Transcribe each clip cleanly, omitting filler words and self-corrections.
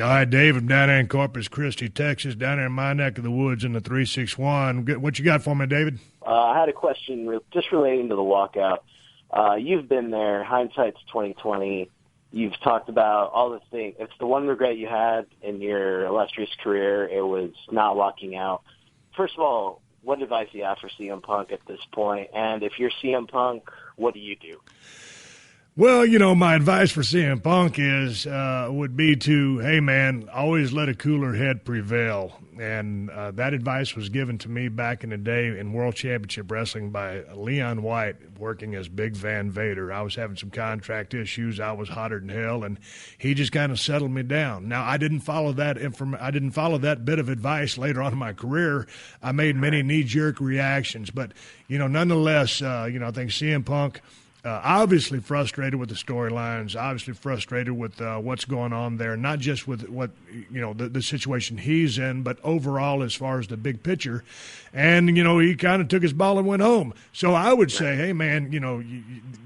All right, Dave, I'm down there in Corpus Christi, Texas, down there in my neck of the woods in the 361. What you got for me, David? I had a question just relating to the walkout. You've been there. Hindsight's 2020. You've talked about all the things. It's the one regret you had in your illustrious career. It was not walking out. First of all, what advice do you have for CM Punk at this point? And if you're CM Punk, what do you do? Well, my advice for CM Punk would be to, hey, man, always let a cooler head prevail. And that advice was given to me back in the day in World Championship Wrestling by Leon White, working as Big Van Vader. I was having some contract issues. I was hotter than hell, and he just kind of settled me down. Now, I didn't follow that bit of advice later on in my career. I made many knee-jerk reactions. But, nonetheless, I think CM Punk – obviously frustrated with the storylines, obviously frustrated with what's going on there, not just with what, the situation he's in, but overall as far as the big picture. And, he kind of took his ball and went home. So I would say, hey, man,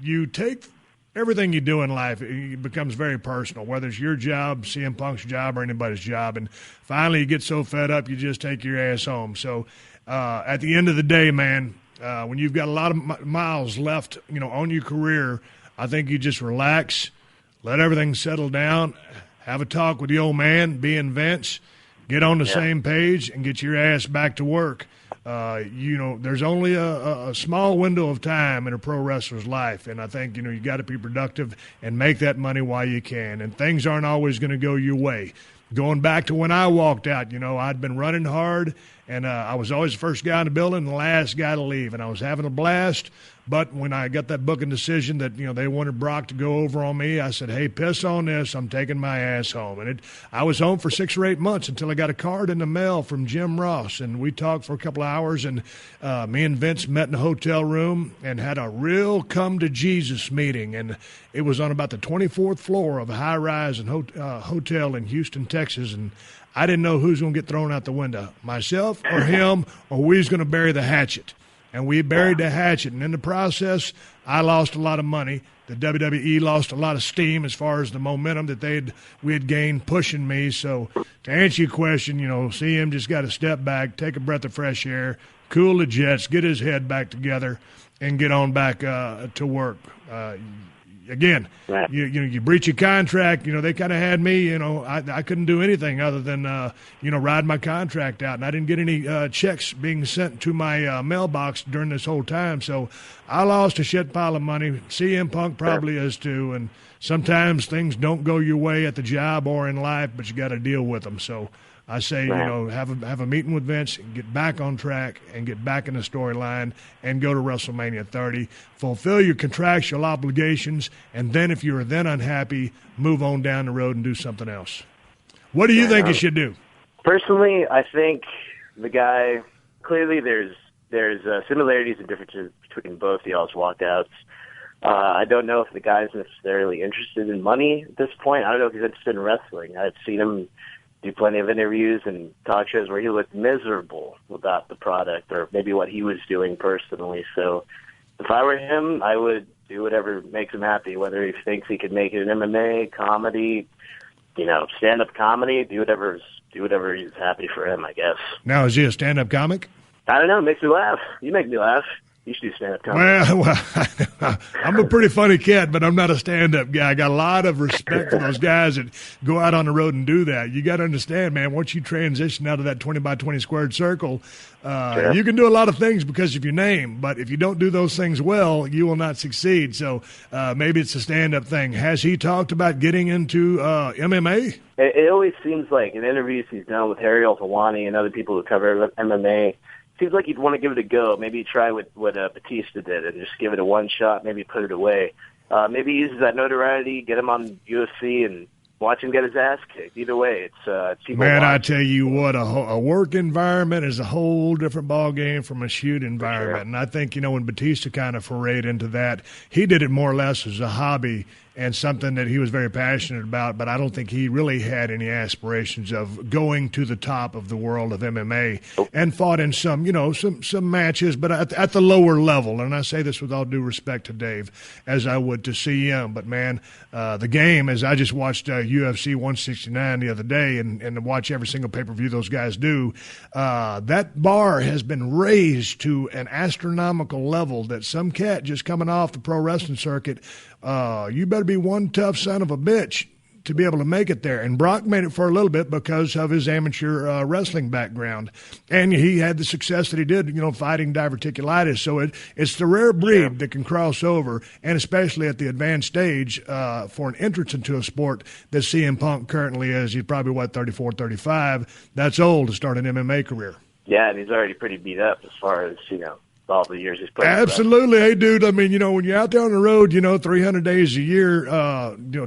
you take everything you do in life, it becomes very personal, whether it's your job, CM Punk's job, or anybody's job. And finally you get so fed up, you just take your ass home. So at the end of the day, man, when you've got a lot of miles left, on your career, I think you just relax, let everything settle down, have a talk with the old man, being Vince, get on the same page, and get your ass back to work. There's only a small window of time in a pro wrestler's life, and I think, you got to be productive and make that money while you can, and things aren't always going to go your way. Going back to when I walked out, I'd been running hard, and I was always the first guy in the building and the last guy to leave, and I was having a blast. But when I got that booking decision that, they wanted Brock to go over on me, I said, hey, piss on this. I'm taking my ass home. And I was home for 6 or 8 months until I got a card in the mail from Jim Ross, and we talked for a couple of hours, and me and Vince met in a hotel room and had a real come-to-Jesus meeting, and it was on about the 24th floor of a high-rise hotel in Houston, Texas, and I didn't know who's going to get thrown out the window, myself or him, or we was going to bury the hatchet. And we buried the hatchet. And in the process, I lost a lot of money. The WWE lost a lot of steam as far as the momentum that we had gained pushing me. So to answer your question, CM just got to step back, take a breath of fresh air, cool the jets, get his head back together, and get on back to work. Again, you breach your contract. They kind of had me. I couldn't do anything other than ride my contract out, and I didn't get any checks being sent to my mailbox during this whole time. So I lost a shit pile of money. CM Punk probably is too. And sometimes things don't go your way at the job or in life, but you got to deal with them. So I say, have a meeting with Vince, and get back on track and get back in the storyline and go to WrestleMania 30. Fulfill your contractual obligations, and then if you're then unhappy, move on down the road and do something else. What do you think you should do? Personally, I think the guy, clearly there's similarities and differences between both y'all's walkouts. I don't know if the guy's necessarily interested in money at this point. I don't know if he's interested in wrestling. I've seen him do plenty of interviews and talk shows where he looked miserable about the product or maybe what he was doing personally. So if I were him, I would do whatever makes him happy, whether he thinks he could make it an MMA, comedy, stand-up comedy, do whatever is happy for him, I guess. Now, is he a stand-up comic? I don't know. It makes me laugh. You make me laugh. You should do stand-up comedy. Well, I'm a pretty funny cat, but I'm not a stand-up guy. I got a lot of respect for those guys that go out on the road and do that. You got to understand, man, once you transition out of that 20 by 20 squared circle, you can do a lot of things because of your name, but if you don't do those things well, you will not succeed. So maybe it's a stand-up thing. Has he talked about getting into MMA? It always seems like in interviews he's done with Harry Al-Hawani and other people who cover MMA, seems like you'd want to give it a go. Maybe try what Batista did and just give it a one shot, maybe put it away. Maybe he uses that notoriety, get him on UFC, and watch him get his ass kicked. Either way, it's people. Man, I tell you what, a work environment is a whole different ballgame from a shoot environment. Sure. And I think, when Batista kind of forayed into that, he did it more or less as a hobby. and something that he was very passionate about, but I don't think he really had any aspirations of going to the top of the world of MMA, and fought in some matches, but at the lower level. And I say this with all due respect to Dave, as I would to CM. But, man, the game, as I just watched UFC 169 the other day and watch every single pay-per-view those guys do, that bar has been raised to an astronomical level that some cat just coming off the pro wrestling circuit, you better be one tough son of a bitch to be able to make it there. And Brock made it for a little bit because of his amateur wrestling background. And he had the success that he did, fighting diverticulitis. So it's the rare breed that can cross over, and especially at the advanced stage for an entrance into a sport that CM Punk currently is. He's probably, 34, 35. That's old to start an MMA career. Yeah, and he's already pretty beat up as far as, all the years he's played. Absolutely. Hey, dude, I mean, when you're out there on the road, 300 days a year,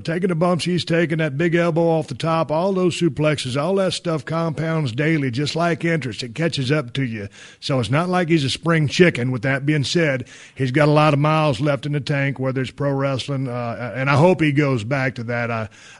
taking the bumps he's taking, that big elbow off the top, all those suplexes, all that stuff compounds daily, just like interest. It catches up to you. So it's not like he's a spring chicken. With that being said, he's got a lot of miles left in the tank, whether it's pro wrestling, and I hope he goes back to that.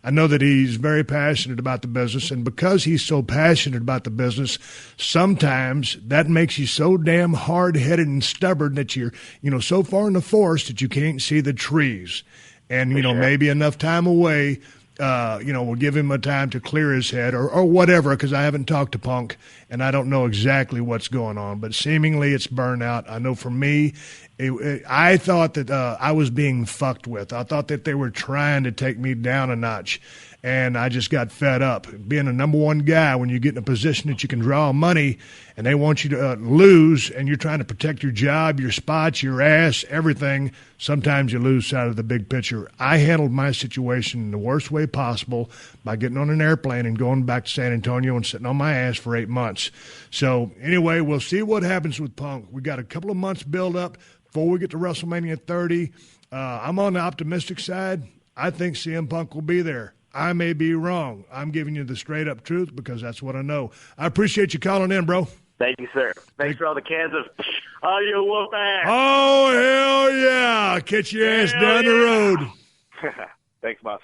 I know that he's very passionate about the business, and because he's so passionate about the business, sometimes that makes you so damn hard-headed and stubborn that you're, so far in the forest that you can't see the trees. And, maybe enough time away, we'll give him a time to clear his head or whatever, because I haven't talked to Punk and I don't know exactly what's going on. But seemingly it's burnout. I know for me, I thought that I was being fucked with. I thought that they were trying to take me down a notch. And I just got fed up. Being a number one guy, when you get in a position that you can draw money and they want you to lose, and you're trying to protect your job, your spots, your ass, everything, sometimes you lose sight of the big picture. I handled my situation in the worst way possible by getting on an airplane and going back to San Antonio and sitting on my ass for 8 months. So anyway, we'll see what happens with Punk. We got a couple of months build up before we get to WrestleMania 30. I'm on the optimistic side. I think CM Punk will be there. I may be wrong. I'm giving you the straight-up truth because that's what I know. I appreciate you calling in, bro. Thank you, sir. Thanks for all the cans of audio whoop ass. Oh, hell yeah. Catch your ass down the road. Thanks, boss.